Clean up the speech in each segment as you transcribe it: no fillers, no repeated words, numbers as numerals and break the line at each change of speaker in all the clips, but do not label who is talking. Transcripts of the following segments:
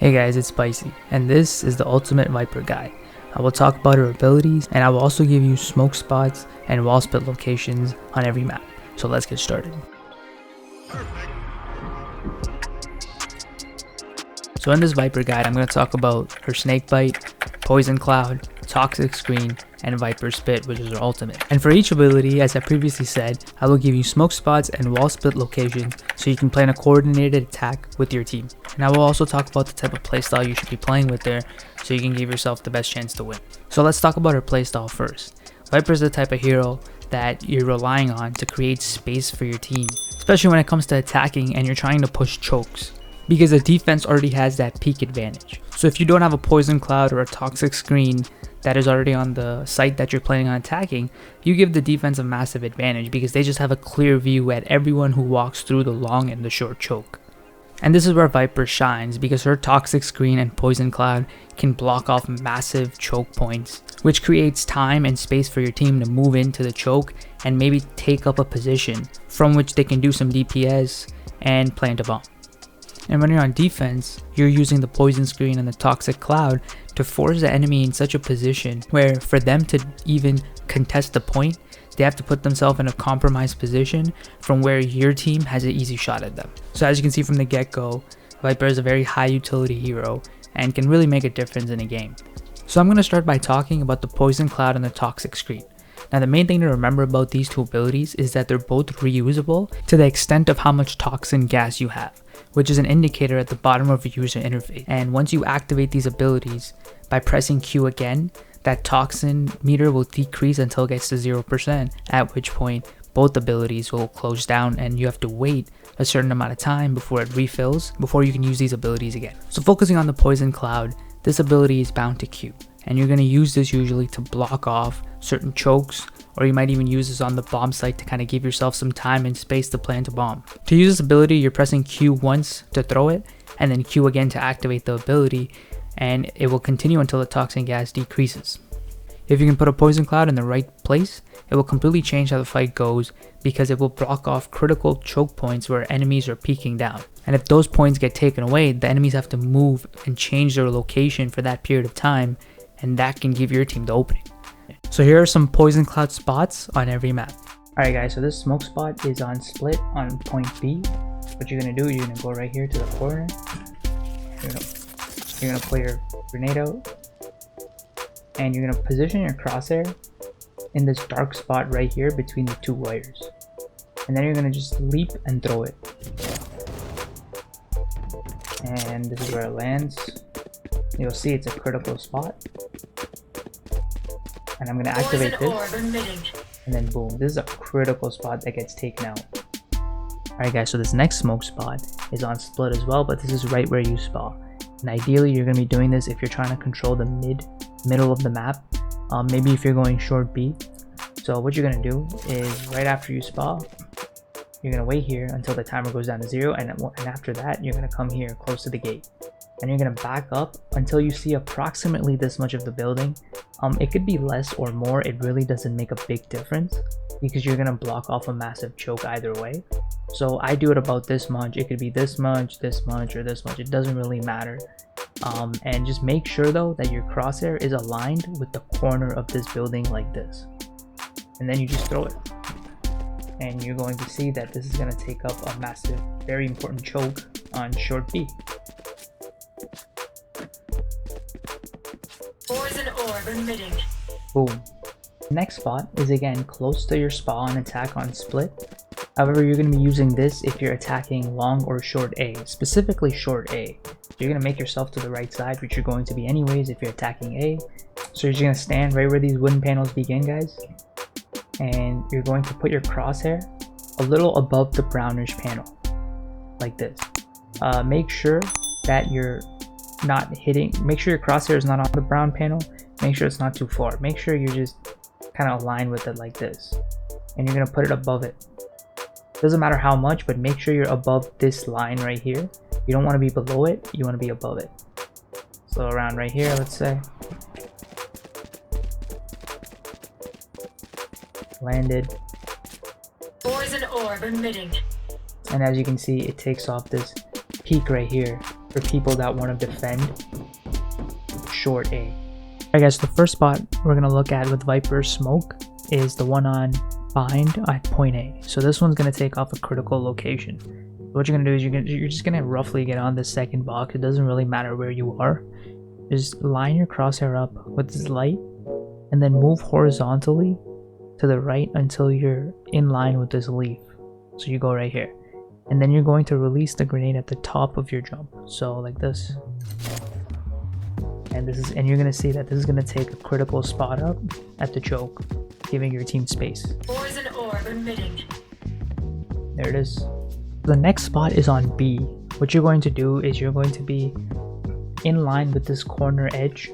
Hey guys, it's Spicy, and this is the Ultimate Viper Guide. I will talk about her abilities, and I will also give you smoke spots and wall split locations on every map. So let's get started. So in this Viper Guide, I'm going to talk about her Snake Bite, Poison Cloud, Toxic Screen, and Viper Spit, which is her ultimate. And for each ability, as I previously said, I will give you smoke spots and wall split locations so you can plan a coordinated attack with your team. And I will also talk about the type of playstyle you should be playing with there so you can give yourself the best chance to win. So let's talk about her playstyle first. Viper is the type of hero that you're relying on to create space for your team, especially when it comes to attacking and you're trying to push chokes, because the defense already has that peak advantage. So if you don't have a Poison Cloud or a Toxic Screen that is already on the site that you're planning on attacking, you give the defense a massive advantage because they just have a clear view at everyone who walks through the long and the short choke. And this is where Viper shines because her Toxic Screen and Poison Cloud can block off massive choke points, which creates time and space for your team to move into the choke and maybe take up a position from which they can do some DPS and plant a bomb. And when you're on defense, you're using the Poison Screen and the Toxic Cloud to force the enemy in such a position where for them to even contest the point, they have to put themselves in a compromised position from where your team has an easy shot at them. So as you can see from the get-go, Viper is a very high utility hero and can really make a difference in a game. So I'm going to start by talking about the Poison Cloud and the Toxic Screen. Now the main thing to remember about these two abilities is that they're both reusable to the extent of how much toxin gas you have, which is an indicator at the bottom of your user interface. And once you activate these abilities, by pressing Q again, that toxin meter will decrease until it gets to 0%, at which point both abilities will close down and you have to wait a certain amount of time before it refills before you can use these abilities again. So focusing on the Poison Cloud, this ability is bound to Q, and you're going to use this usually to block off certain chokes, or you might even use this on the bomb site to kind of give yourself some time and space to plant a bomb. To use this ability, you're pressing Q once to throw it, and then Q again to activate the ability, and it will continue until the toxin gas decreases. If you can put a Poison Cloud in the right place, it will completely change how the fight goes because it will block off critical choke points where enemies are peeking down. And if those points get taken away, the enemies have to move and change their location for that period of time, and that can give your team the opening. So here are some Poison Cloud spots on every map. Alright guys, so this smoke spot is on split on point B. What you're going to do, you're going to go right here to the corner. You're going to pull your grenade out. And you're going to position your crosshair in this dark spot right here between the two wires. And then you're going to just leap and throw it. And this is where it lands. You'll see it's a critical spot. And I'm going to activate this. And then boom, this is a critical spot that gets taken out. Alright guys, so this next smoke spot is on split as well, but this is right where you spawn. And ideally you're going to be doing this if you're trying to control the middle of the map. Maybe if you're going short B. So what you're going to do is right after you spawn, you're going to wait here until the timer goes down to 0, and after that you're going to come here close to the gate. And you're going to back up until you see approximately this much of the building. It could be less or more, it really doesn't make a big difference because you're going to block off a massive choke either way. So I do it about this much. It could be this much, or this much. It doesn't really matter. And just make sure though that your crosshair is aligned with the corner of this building like this. And then you just throw it. And you're going to see that this is going to take up a massive, very important choke on short B.
Poison orb emitting.
Boom. Next spot is again close to your spawn attack on split. However, you're going to be using this if you're attacking long or short A, specifically short A. You're going to make yourself to the right side, which you're going to be anyways if you're attacking A. So you're just going to stand right where these wooden panels begin, guys. And you're going to put your crosshair a little above the brownish panel, like this. Make sure that you're not hitting, make sure your crosshair is not on the brown panel. Make sure it's not too far. Make sure you're just kind of aligned with it like this. And you're going to put it above it. Doesn't matter how much, but make sure you're above this line right here. You don't want to be below it, you want to be above it. So around right here, let's say. Landed.
Poison orb emitting.
And as you can see, it takes off this peak right here for people that want to defend short A. Alright guys, so the first spot we're going to look at with Viper Smoke is the one on bind at point A. So this one's going to take off a critical location. What you're going to do is you're just going to roughly get on the second box. It doesn't really matter where you are. Just line your crosshair up with this light and then move horizontally to the right until you're in line with this leaf. So you go right here. And then you're going to release the grenade at the top of your jump. So like this. And you're gonna see that this is gonna take a critical spot up at the choke, giving your team space.
Poison orb emitting.
There it is. The next spot is on B. What you're going to do is you're going to be in line with this corner edge,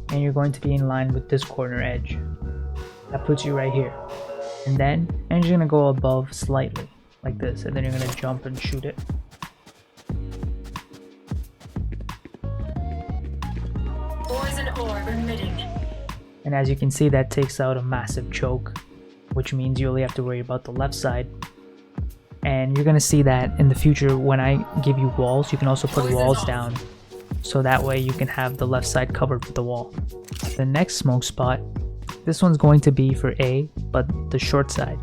and you're going to be in line with this corner edge. That puts you right here. And you're gonna go above slightly, like this, and then you're gonna jump and shoot it. And as you can see, that takes out a massive choke, which means you only have to worry about the left side. And you're gonna see that in the future when I give you walls, you can also put walls down, so that way you can have the left side covered with the wall. The next smoke spot, this one's going to be for A, but the short side.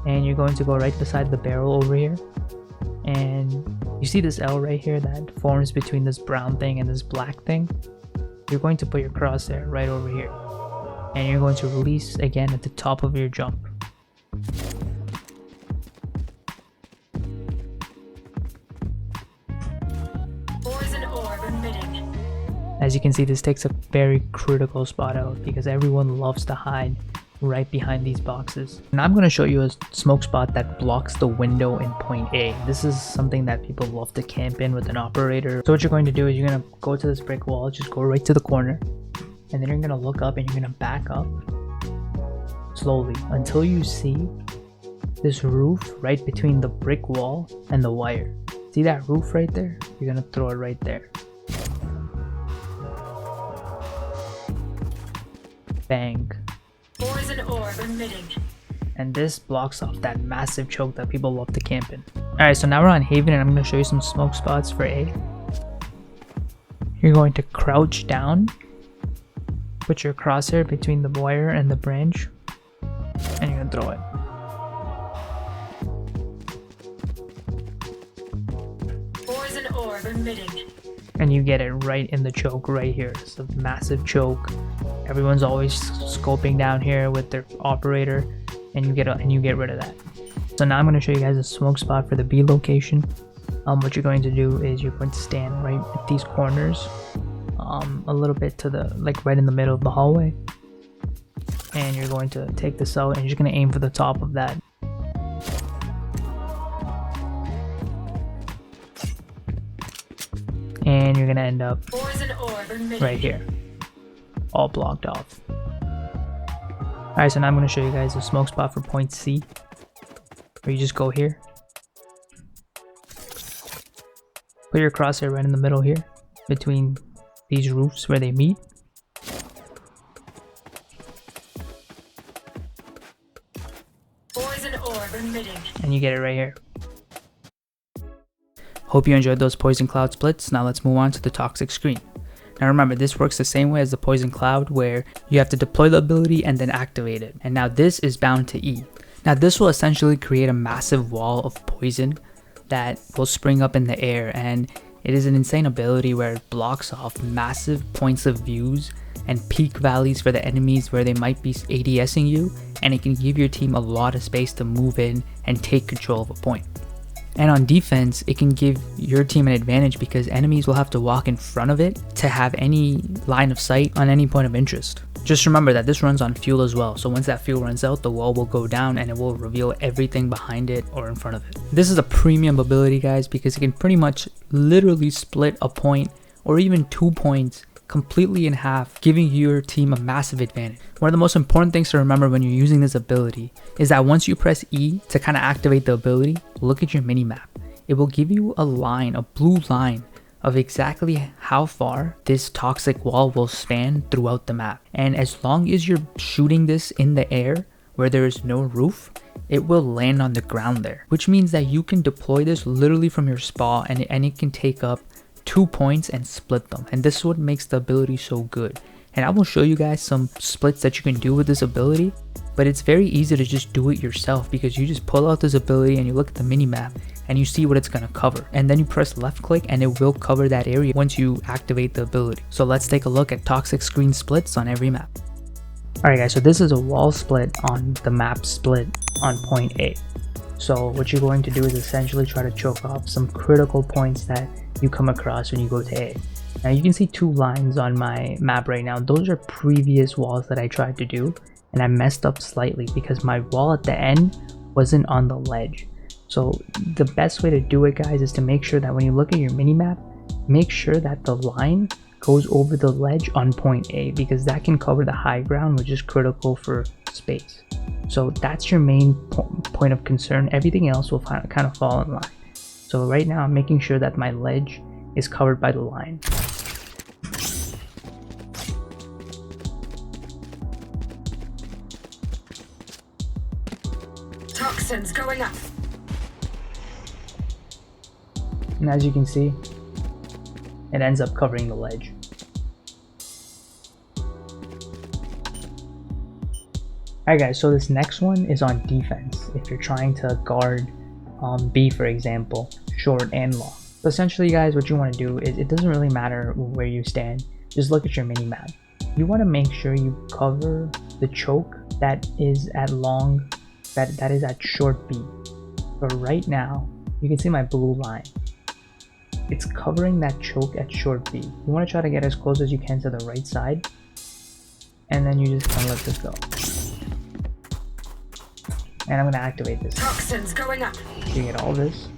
And you're going to go right beside the barrel over here. And you see this L right here that forms between this brown thing and this black thing? You're going to put your crosshair right over here. And you're going to release again at the top of your jump.
Poison orb emitting.
As you can see, this takes a very critical spot out because everyone loves to hide right behind these boxes. And I'm going to show you a smoke spot that blocks the window in point A. This is something that people love to camp in with an operator. So what you're going to do is you're going to go to this brick wall, just go right to the corner, and then you're going to look up and you're going to back up slowly until you see this roof right between the brick wall and the wire. See that roof right there? You're going to throw it right there. Bang.
Poison orb emitting.
And this blocks off that massive choke that people love to camp in. Alright, so now we're on Haven and I'm going to show you some smoke spots for A. You're going to crouch down, put your crosshair between the wire and the branch, and you're going to throw it.
Poison orb emitting.
And you get it right in the choke right here. It's a massive choke. Everyone's always scoping down here with their operator, and you get rid of that. So now I'm going to show you guys a smoke spot for the B location. What you're going to do is you're going to stand right at these corners, a little bit to the, like right in the middle of the hallway, and you're going to take this out and you're just going to aim for the top of that. And you're going to end up right here, all blocked off. Alright, so now I'm going to show you guys a smoke spot for point C, where you just go here, put your crosshair right in the middle here, between these roofs where they meet.
Poison orb emitting.
And you get it right here. Hope you enjoyed those poison cloud splits. Now let's move on to the toxic screen. Now remember, this works the same way as the poison cloud, where you have to deploy the ability and then activate it. And now this is bound to E. Now this will essentially create a massive wall of poison that will spring up in the air, and it is an insane ability where it blocks off massive points of views and peak valleys for the enemies where they might be ADSing you, and it can give your team a lot of space to move in and take control of a point. And on defense, it can give your team an advantage because enemies will have to walk in front of it to have any line of sight on any point of interest. Just remember that this runs on fuel as well, so once that fuel runs out, the wall will go down and it will reveal everything behind it or in front of it. This is a premium ability, guys, because it can pretty much literally split a point or even 2 points completely in half, giving your team a massive advantage. One of the most important things to remember when you're using this ability is that once you press E to kind of activate the ability, look at your mini-map. It will give you a line, a blue line, of exactly how far this toxic wall will span throughout the map. And as long as you're shooting this in the air where there is no roof, it will land on the ground there, which means that you can deploy this literally from your spawn and it can take up 2 points and split them, and this is what makes the ability so good. And I will show you guys some splits that you can do with this ability, but it's very easy to just do it yourself because you just pull out this ability and you look at the mini map and you see what it's going to cover, and then you press left click and it will cover that area once you activate the ability. So let's take a look at toxic screen splits on every map. Alright guys, so this is a wall split on the map split on point A. So what you're going to do is essentially try to choke off some critical points that you come across when you go to A. Now you can see 2 lines on my map right now. Those are previous walls that I tried to do, and I messed up slightly because my wall at the end wasn't on the ledge. So the best way to do it, guys, is to make sure that when you look at your mini map, make sure that the line goes over the ledge on point A, because that can cover the high ground, which is critical for space. So that's your main point of concern. Everything else will kind of fall in line. So right now I'm making sure that my ledge is covered by the line.
Toxins going up.
And as you can see, it ends up covering the ledge. Alright guys, so this next one is on defense. If you're trying to guard B, for example, short and long. So essentially guys, what you want to do is, it doesn't really matter where you stand, just look at your mini map. You want to make sure you cover the choke that is at long, that is at short B. So right now, you can see my blue line. It's covering that choke at short B. You want to try to get as close as you can to the right side, and then you just kind of let this go. And I'm going to activate this.
Toxins going up.
You get all this.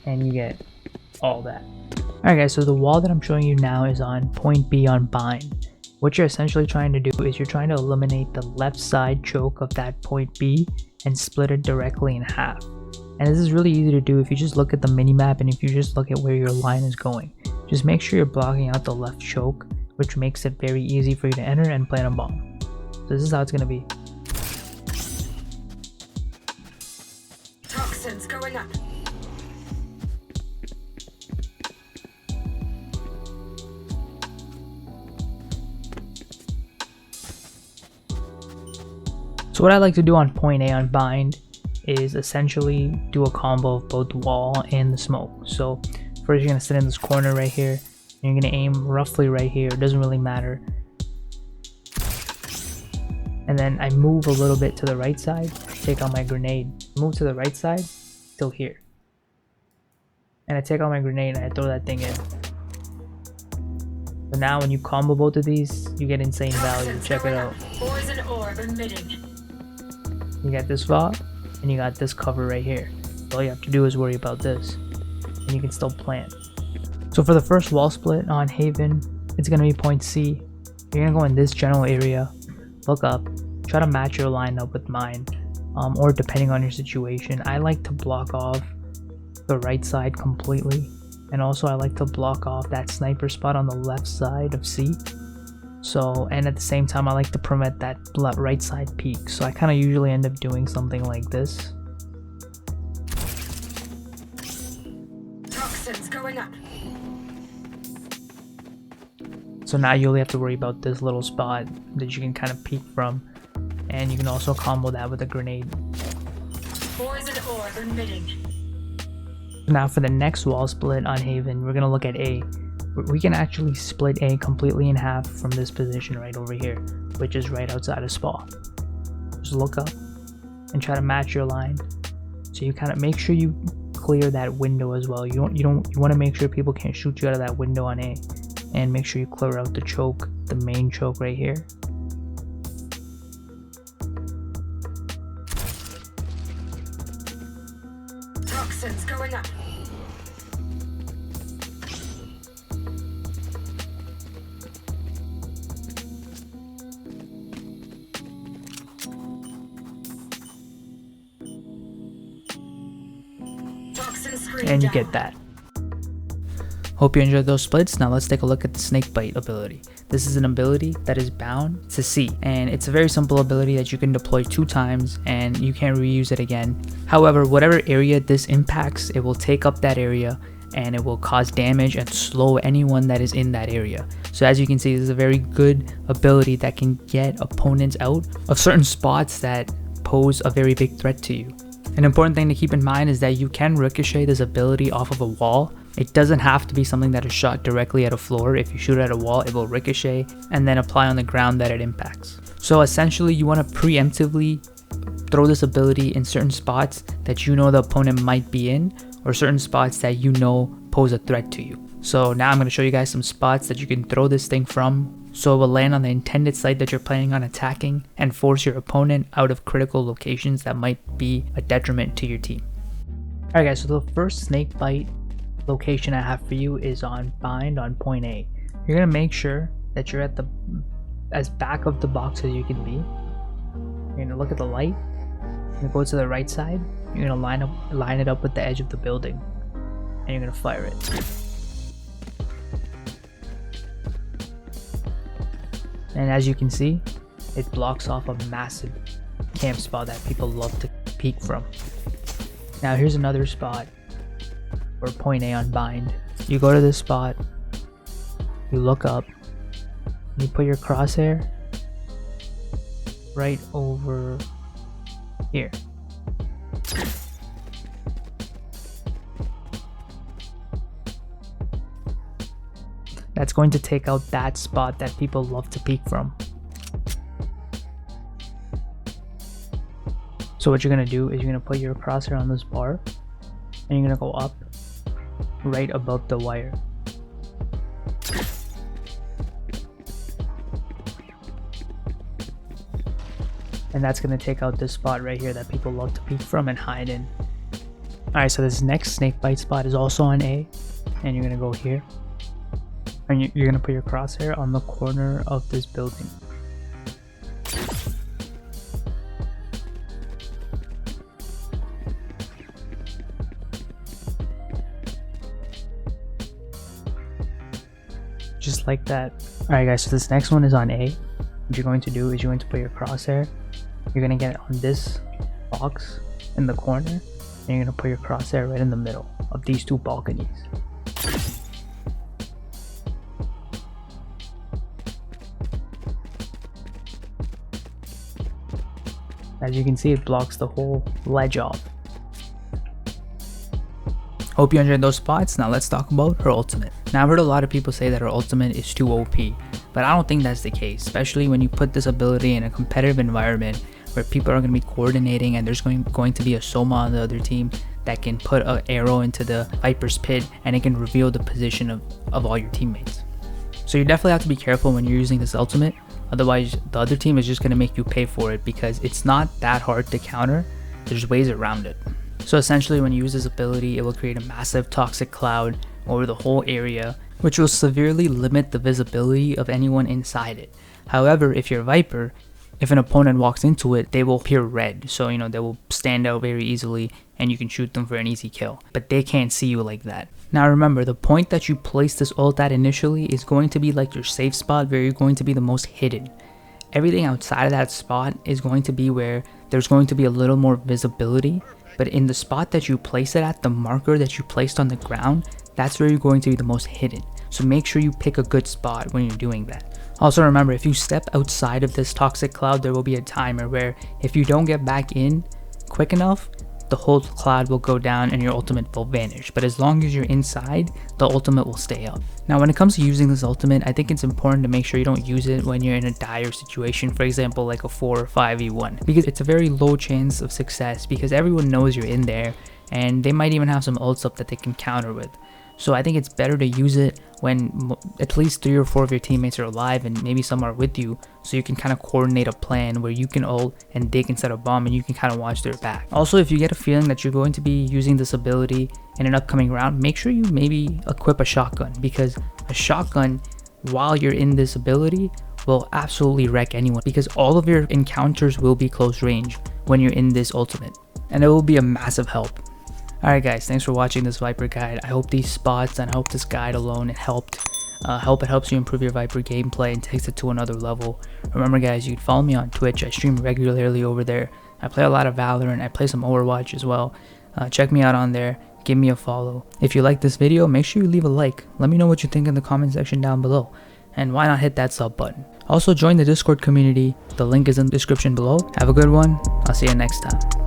And you get all that. Alright guys, so the wall that I'm showing you now is on point B on bind. What you're essentially trying to do is you're trying to eliminate the left side choke of that point B and split it directly in half. And this is really easy to do if you just look at the mini map and if you just look at where your line is going. Just make sure you're blocking out the left choke, which makes it very easy for you to enter and plant a bomb. So this is how it's going to be.
Toxins going up.
So what I like to do on point A on bind is essentially do a combo of both the wall and the smoke. So first you're going to sit in this corner right here, and you're going to aim roughly right here. It doesn't really matter. And then I move a little bit to the right side, take out my grenade, move to the right side till here. And I take out my grenade and I throw that thing in. So now when you combo both of these, you get insane value. Check it out.
Poison orb emitting.
You got this spot, and you got this cover right here. All you have to do is worry about this, and you can still plant. So for the first wall split on Haven, it's going to be point C. You're going to go in this general area, look up, try to match your line up with mine, or depending on your situation. I like to block off the right side completely, and also I like to block off that sniper spot on the left side of C. So, and at the same time I like to prevent that right side peek, so I kind of usually end up doing something like this.
Toxins going up.
So now you only have to worry about this little spot that you can kind of peek from, and you can also combo that with a grenade.
Poison orb emitting.
Now for the next wall split on Haven, we're going to look at A. We can actually split A completely in half from this position right over here, which is right outside of spa. Just look up and try to match your line. So you kind of make sure you clear that window as well. You want to make sure people can't shoot you out of that window on A, and make sure you clear out the choke, the main choke right here.
Toxins going up.
And you get that. Hope you enjoyed those splits. Now let's take a look at the Snakebite ability. This is an ability that is bound to C, and it's a very simple ability that you can deploy 2 times and you can't reuse it again. However, whatever area this impacts, it will take up that area and it will cause damage and slow anyone that is in that area. So as you can see, this is a very good ability that can get opponents out of certain spots that pose a very big threat to you. An important thing to keep in mind is that you can ricochet this ability off of a wall. It doesn't have to be something that is shot directly at a floor. If you shoot at a wall, it will ricochet and then apply on the ground that it impacts. So essentially, you want to preemptively throw this ability in certain spots that you know the opponent might be in, or certain spots that you know pose a threat to you. So now I'm going to show you guys some spots that you can throw this thing from, so it will land on the intended site that you're planning on attacking and force your opponent out of critical locations that might be a detriment to your team. Alright guys, so the first Snakebite location I have for you is on Bind on point A. You're going to make sure that you're at the as back of the box as you can be. You're going to look at the light. You're going to go to the right side. You're going to line it up with the edge of the building, and you're going to fire it. And as you can see, it blocks off a massive camp spot that people love to peek from. Now here's another spot for point A on Bind. You go to this spot, you look up, you put your crosshair right over here. That's going to take out that spot that people love to peek from. So what you're going to do is you're going to put your crosshair on this bar, and you're going to go up right above the wire. And that's going to take out this spot right here that people love to peek from and hide in. Alright, so this next Snakebite spot is also on A, and you're going to go here. And you're going to put your crosshair on the corner of this building. Just like that. Alright guys, so this next one is on A. What you're going to do is you're going to put your crosshair. You're going to get it on this box in the corner. And you're going to put your crosshair right in the middle of these 2 balconies. As you can see, it blocks the whole ledge off. Hope you enjoyed those spots. Now let's talk about her ultimate. Now I've heard a lot of people say that her ultimate is too OP, but I don't think that's the case, especially when you put this ability in a competitive environment where people are going to be coordinating and there's going to be a Soma on the other team that can put an arrow into the Viper's pit and it can reveal the position of all your teammates. So you definitely have to be careful when you're using this ultimate. Otherwise, the other team is just going to make you pay for it because it's not that hard to counter. There's ways around it. So essentially, when you use this ability, it will create a massive toxic cloud over the whole area, which will severely limit the visibility of anyone inside it. However, if you're Viper, if an opponent walks into it, they will appear red. So, they will stand out very easily and you can shoot them for an easy kill. But they can't see you like that. Now remember, the point that you place this ult at initially is going to be like your safe spot where you're going to be the most hidden. Everything outside of that spot is going to be where there's going to be a little more visibility. But in the spot that you place it at, the marker that you placed on the ground, that's where you're going to be the most hidden. So make sure you pick a good spot when you're doing that. Also remember, if you step outside of this toxic cloud, there will be a timer where if you don't get back in quick enough, the whole cloud will go down and your ultimate will vanish. But as long as you're inside, the ultimate will stay up. Now when it comes to using this ultimate, I think it's important to make sure you don't use it when you're in a dire situation, for example like a 4 or 5v1, because it's a very low chance of success because everyone knows you're in there and they might even have some ults up that they can counter with. So I think it's better to use it when at least 3 or 4 of your teammates are alive and maybe some are with you, so you can kind of coordinate a plan where you can ult and they can set a bomb and you can kind of watch their back. Also, if you get a feeling that you're going to be using this ability in an upcoming round, make sure you maybe equip a shotgun, because a shotgun while you're in this ability will absolutely wreck anyone, because all of your encounters will be close range when you're in this ultimate, and it will be a massive help. Alright guys, thanks for watching this Viper guide. I hope these spots and I hope this guide alone it helped. Hope it helps you improve your Viper gameplay and takes it to another level. Remember guys, you can follow me on Twitch. I stream regularly over there. I play a lot of Valorant. I play some Overwatch as well. Check me out on there. Give me a follow. If you like this video, make sure you leave a like. Let me know what you think in the comment section down below. And why not hit that sub button? Also join the Discord community. The link is in the description below. Have a good one. I'll see you next time.